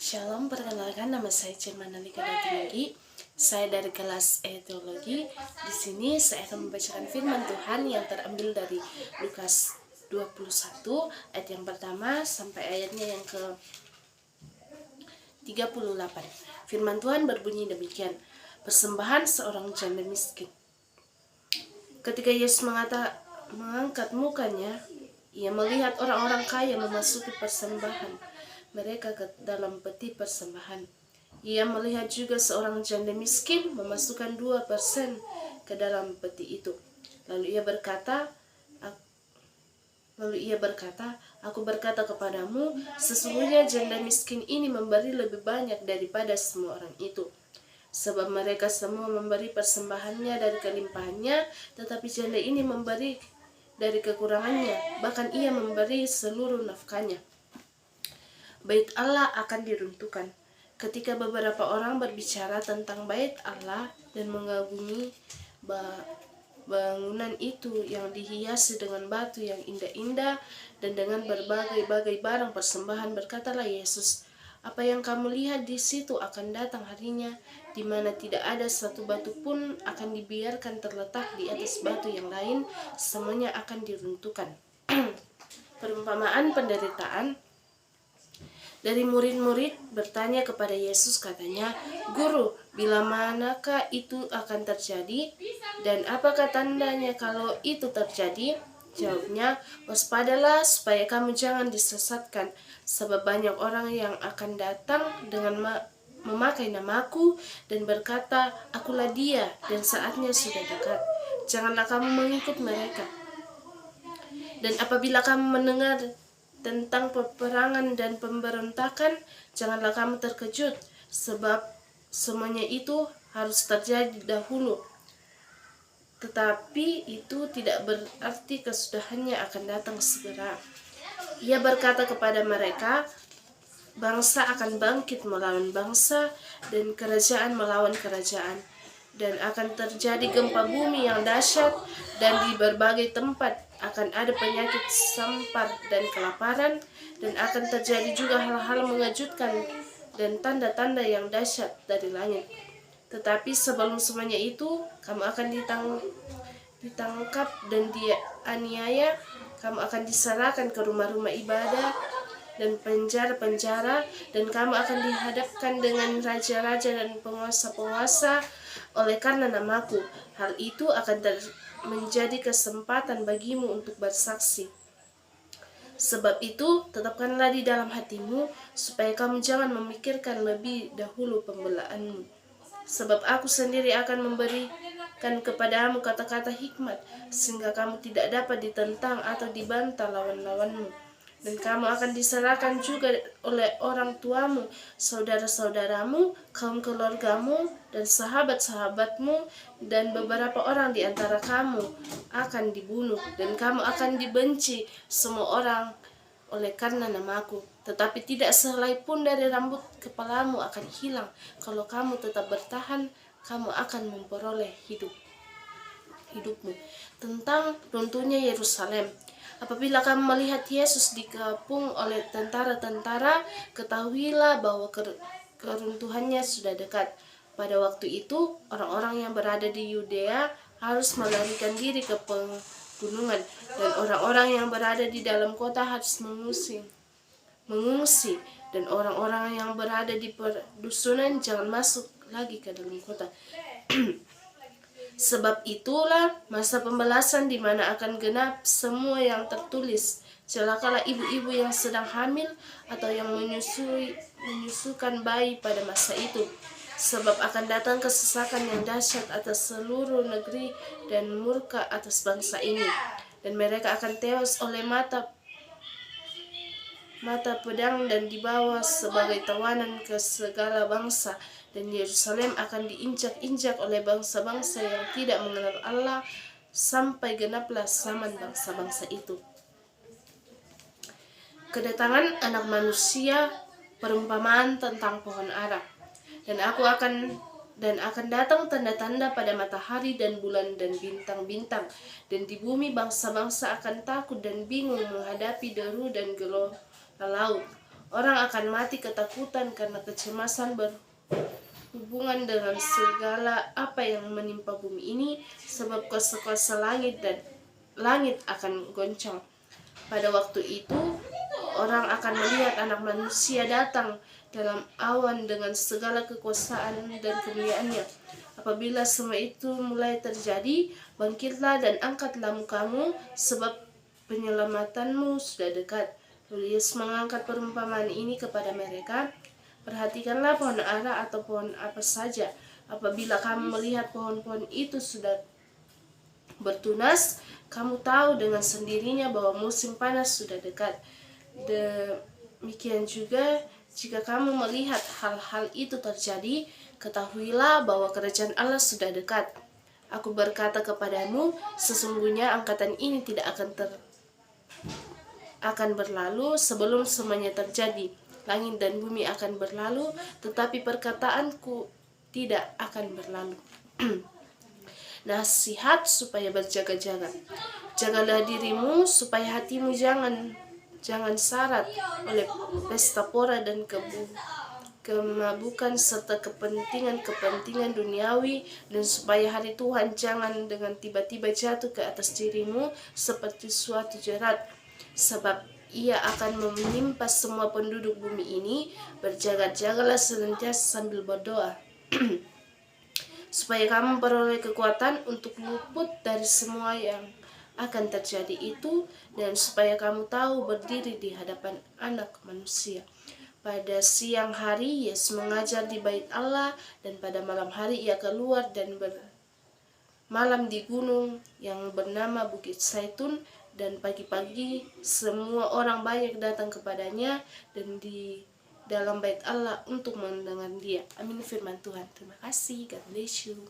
Shalom, perkenalkan nama saya Cerman Nalika Datininggi. Saya dari kelas teologi. Di sini saya akan membacakan firman Tuhan yang terambil dari Lukas 21 ayat yang pertama sampai ayatnya yang ke 38. Firman Tuhan berbunyi demikian. Persembahan seorang janda miskin. Ketika Yesus mengangkat mukanya, ia melihat orang-orang kaya memasuki persembahan mereka ke dalam peti persembahan. Ia melihat juga seorang janda miskin memasukkan 2% ke dalam peti itu. Lalu ia berkata, aku berkata kepadamu, sesungguhnya janda miskin ini memberi lebih banyak daripada semua orang itu. Sebab mereka semua memberi persembahannya dari kelimpahannya, tetapi janda ini memberi dari kekurangannya, bahkan ia memberi seluruh nafkahnya. Bait Allah akan diruntuhkan. Ketika beberapa orang berbicara tentang bait Allah dan mengagumi bangunan itu yang dihiasi dengan batu yang indah-indah dan dengan berbagai-bagai barang persembahan, berkatalah Yesus, apa yang kamu lihat di situ akan datang harinya di mana tidak ada satu batu pun akan dibiarkan terletak di atas batu yang lain, semuanya akan diruntuhkan. Perumpamaan penderitaan. Dari murid-murid bertanya kepada Yesus, katanya, Guru, bila manakah itu akan terjadi? Dan apakah tandanya kalau itu terjadi? Jawabnya, waspadalah supaya kamu jangan disesatkan, sebab banyak orang yang akan datang dengan memakai namaku dan berkata, akulah dia, dan saatnya sudah dekat. Janganlah kamu mengikut mereka. Dan apabila kamu mendengar tentang peperangan dan pemberontakan, janganlah kamu terkejut, sebab semuanya itu harus terjadi dahulu. Tetapi itu tidak berarti kesudahannya akan datang segera. Ia berkata kepada mereka, bangsa akan bangkit melawan bangsa dan kerajaan melawan kerajaan. Dan akan terjadi gempa bumi yang dahsyat, dan di berbagai tempat akan ada penyakit sampar dan kelaparan, dan akan terjadi juga hal-hal mengejutkan dan tanda-tanda yang dahsyat dari langit. Tetapi sebelum semuanya itu, kamu akan ditangkap dan dianiaya, kamu akan diserahkan ke rumah-rumah ibadah dan penjara-penjara, dan kamu akan dihadapkan dengan raja-raja dan penguasa-penguasa oleh karena namaku. Hal itu akan menjadi kesempatan bagimu untuk bersaksi. Sebab itu, tetapkanlah di dalam hatimu, supaya kamu jangan memikirkan lebih dahulu pembelaanmu. Sebab aku sendiri akan memberikan kepadamu kata-kata hikmat, sehingga kamu tidak dapat ditentang atau dibantah lawan-lawanmu. Dan kamu akan diserahkan juga oleh orang tuamu, saudara-saudaramu, kaum keluargamu, dan sahabat-sahabatmu, dan beberapa orang di antara kamu akan dibunuh, dan kamu akan dibenci semua orang oleh karena namaku. Tetapi tidak sehelai pun dari rambut kepalamu akan hilang. Kalau kamu tetap bertahan, kamu akan memperoleh hidupmu. Tentang runtuhnya Yerusalem. Apabila kamu melihat Yesus dikepung oleh tentara-tentara, ketahuilah bahwa keruntuhannya sudah dekat. Pada waktu itu, orang-orang yang berada di Yudea harus melarikan diri ke pegunungan, dan orang-orang yang berada di dalam kota harus mengungsi, dan orang-orang yang berada di perdusunan jangan masuk lagi ke dalam kota. Sebab itulah masa pembalasan di mana akan genap semua yang tertulis. Celakalah ibu-ibu yang sedang hamil atau yang menyusukan bayi pada masa itu. Sebab akan datang kesesakan yang dahsyat atas seluruh negeri dan murka atas bangsa ini. Dan mereka akan tewas oleh mata pedang dan dibawa sebagai tawanan ke segala bangsa. Dan Yerusalem akan diinjak-injak oleh bangsa-bangsa yang tidak mengenal Allah sampai genaplah zaman bangsa-bangsa itu. Kedatangan Anak Manusia, perumpamaan tentang pohon ara. Dan akan datang tanda-tanda pada matahari dan bulan dan bintang-bintang, dan di bumi bangsa-bangsa akan takut dan bingung menghadapi deru dan gelombang laut. Orang akan mati ketakutan karena kecemasan berhubungan dengan segala apa yang menimpa bumi ini, sebab kuasa-kuasa langit akan goncang. Pada waktu itu, orang akan melihat Anak Manusia datang dalam awan dengan segala kekuasaan dan kemuliaannya. Apabila semua itu mulai terjadi, bangkitlah dan angkatlah mukamu, sebab penyelamatanmu sudah dekat. Lalu Yesus mengangkat perumpamaan ini kepada mereka. Perhatikanlah pohon ara atau pohon apa saja. Apabila kamu melihat pohon-pohon itu sudah bertunas, kamu tahu dengan sendirinya bahwa musim panas sudah dekat. Demikian juga jika kamu melihat hal-hal itu terjadi, ketahuilah bahwa kerajaan Allah sudah dekat. Aku berkata kepadamu, sesungguhnya angkatan ini tidak akan berlalu sebelum semuanya terjadi. Langit dan bumi akan berlalu, tetapi perkataanku tidak akan berlalu. Nasihat supaya berjaga-jaga. Jagalah dirimu supaya hatimu jangan syarat oleh pesta pora dan kemabukan serta kepentingan duniawi, dan supaya hari Tuhan jangan dengan tiba-tiba jatuh ke atas dirimu seperti suatu jerat, sebab ia akan menimpa semua penduduk bumi ini. Berjaga-jagalah senantiasa sambil berdoa supaya kamu peroleh kekuatan untuk luput dari semua yang akan terjadi itu, dan supaya kamu tahu berdiri di hadapan Anak Manusia. Pada siang hari Yesus mengajar di bait Allah, dan pada malam hari ia keluar dan bermalam di gunung yang bernama Bukit Zaitun. Dan pagi-pagi semua orang banyak datang kepadanya dan di dalam bait Allah untuk mendengar dia. Amin firman Tuhan. Terima kasih. God bless you.